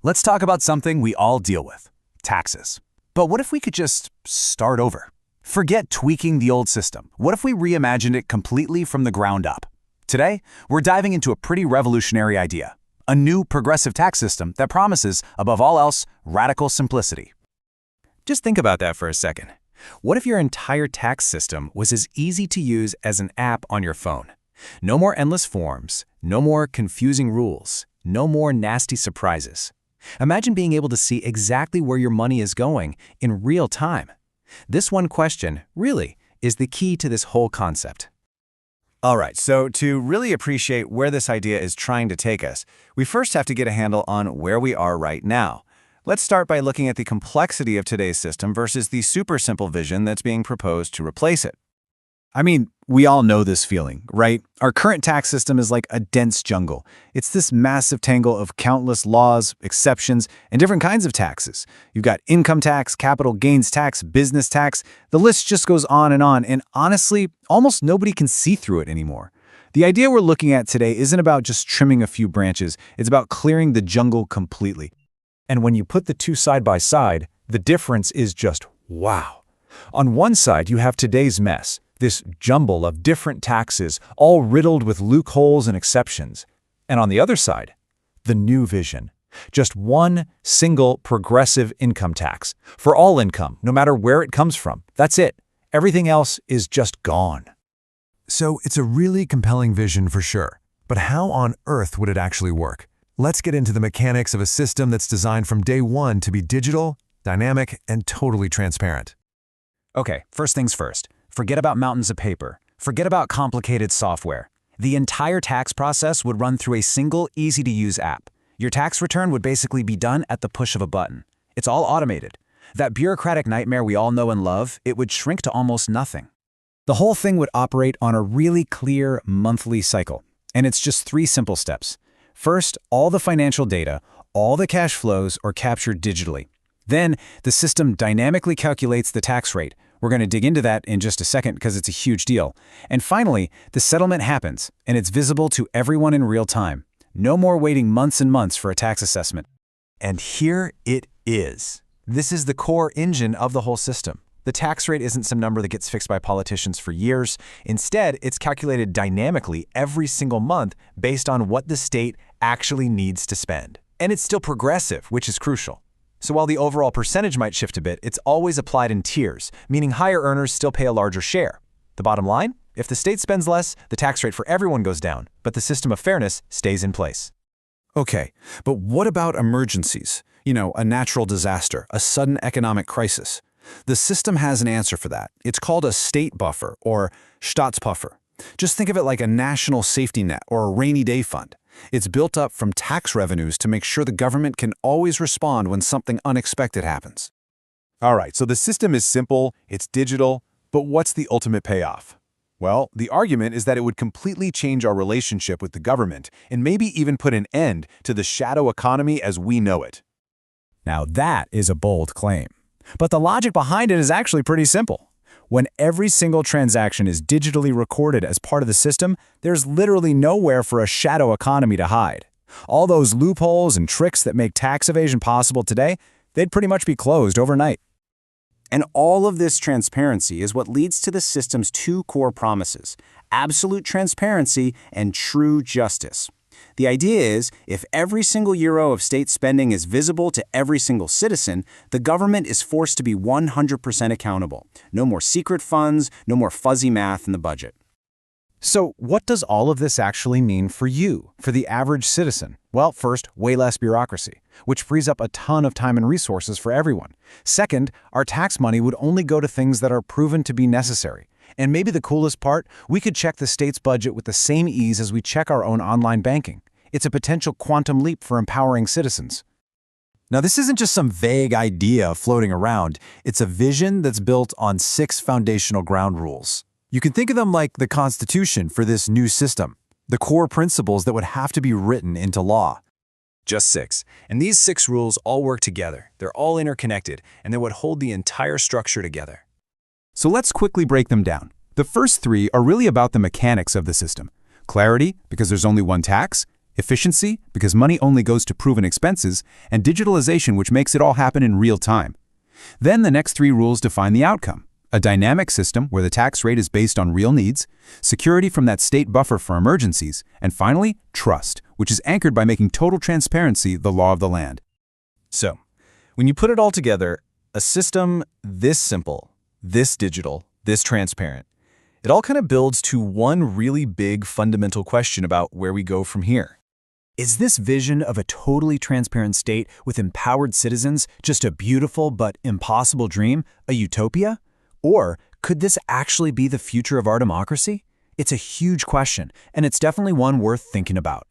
Let's talk about something we all deal with, taxes. But what if we could just start over? Forget tweaking the old system. What if we reimagined it completely from the ground up? Today, we're diving into a pretty revolutionary idea, a new progressive tax system that promises, above all else, radical simplicity. Just think about that for a second. What if your entire tax system was as easy to use as an app on your phone? No more endless forms, no more confusing rules, no more nasty surprises. Imagine being able to see exactly where your money is going in real time. This one question, really, is the key to this whole concept. All right, so to really appreciate where this idea is trying to take us, we first have to get a handle on where we are right now. Let's start by looking at the complexity of today's system versus the super simple vision that's being proposed to replace it. I mean, we all know this feeling, right? Our current tax system is like a dense jungle. It's this massive tangle of countless laws, exceptions, and different kinds of taxes. You've got income tax, capital gains tax, business tax. The list just goes on, and honestly, almost nobody can see through it anymore. The idea we're looking at today isn't about just trimming a few branches. It's about clearing the jungle completely. And when you put the two side by side, the difference is just wow. On one side, you have today's mess, this jumble of different taxes, all riddled with loopholes and exceptions. And on the other side, the new vision. Just one single progressive income tax for all income, no matter where it comes from. That's it. Everything else is just gone. So it's a really compelling vision for sure. But how on earth would it actually work? Let's get into the mechanics of a system that's designed from day one to be digital, dynamic, and totally transparent. Okay, first things first. Forget about mountains of paper. Forget about complicated software. The entire tax process would run through a single, easy-to-use app. Your tax return would basically be done at the push of a button. It's all automated. That bureaucratic nightmare we all know and love, it would shrink to almost nothing. The whole thing would operate on a really clear monthly cycle. And it's just 3 simple steps. First, all the financial data, all the cash flows are captured digitally. Then, the system dynamically calculates the tax rate. We're going to dig into that in just a second because it's a huge deal. And finally, the settlement happens, and it's visible to everyone in real time. No more waiting months and months for a tax assessment. And here it is. This is the core engine of the whole system. The tax rate isn't some number that gets fixed by politicians for years. Instead, it's calculated dynamically every single month based on what the state actually needs to spend. And it's still progressive, which is crucial. So while the overall percentage might shift a bit, it's always applied in tiers, meaning higher earners still pay a larger share. The bottom line? If the state spends less, the tax rate for everyone goes down, but the system of fairness stays in place. Okay, but what about emergencies? A natural disaster, a sudden economic crisis. The system has an answer for that. It's called a state buffer, or Staatspuffer. Just think of it like a national safety net or a rainy day fund. It's built up from tax revenues to make sure the government can always respond when something unexpected happens. All right, so the system is simple, it's digital, but what's the ultimate payoff? Well, the argument is that it would completely change our relationship with the government and maybe even put an end to the shadow economy as we know it. Now that is a bold claim. But the logic behind it is actually pretty simple. When every single transaction is digitally recorded as part of the system, there's literally nowhere for a shadow economy to hide. All those loopholes and tricks that make tax evasion possible today, they'd pretty much be closed overnight. And all of this transparency is what leads to the system's 2 core promises: absolute transparency and true justice. The idea is, if every single euro of state spending is visible to every single citizen, the government is forced to be 100% accountable. No more secret funds, no more fuzzy math in the budget. So what does all of this actually mean for you, for the average citizen? Well, first, way less bureaucracy, which frees up a ton of time and resources for everyone. Second, our tax money would only go to things that are proven to be necessary. And maybe the coolest part, we could check the state's budget with the same ease as we check our own online banking. It's a potential quantum leap for empowering citizens. Now, this isn't just some vague idea floating around. It's a vision that's built on 6 foundational ground rules. You can think of them like the Constitution for this new system, the core principles that would have to be written into law. Just 6. And these 6 rules all work together. They're all interconnected, and they would hold the entire structure together. So let's quickly break them down. The first 3 are really about the mechanics of the system. Clarity, because there's only one tax. efficiency, because money only goes to proven expenses, and digitalization, which makes it all happen in real time. Then the next 3 rules define the outcome. A dynamic system where the tax rate is based on real needs, security from that state buffer for emergencies, and finally, trust, which is anchored by making total transparency the law of the land. So, when you put it all together, a system this simple, this digital, this transparent, it all kind of builds to one really big fundamental question about where we go from here. Is this vision of a totally transparent state with empowered citizens just a beautiful but impossible dream, a utopia? Or could this actually be the future of our democracy? It's a huge question, and it's definitely one worth thinking about.